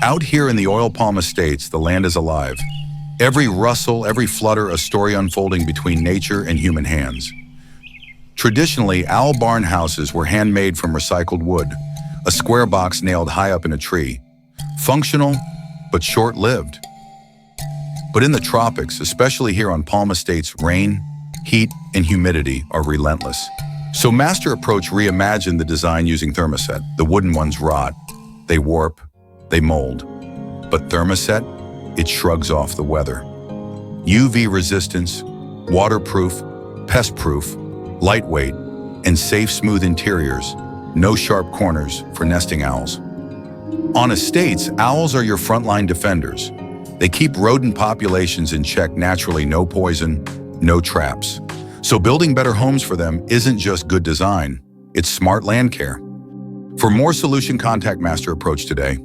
Out here in the oil palm estates, the land is alive. Every rustle, every flutter, a story unfolding between nature and human hands. Traditionally, owl barn houses were handmade from recycled wood, a square box nailed high up in a tree. Functional, but short-lived. But in the tropics, especially here on palm estates, rain, heat, and humidity are relentless. So Master Approach reimagined the design using Thermoset. The wooden ones rot, they warp, they mold. But Thermoset, it shrugs off the weather. UV resistance, waterproof, pest-proof, lightweight, and safe, smooth interiors. No sharp corners for nesting owls. On estates, owls are your frontline defenders. They keep rodent populations in check naturally, no poison, no traps. So building better homes for them isn't just good design, it's smart land care. For more solution, contact Master Approach today.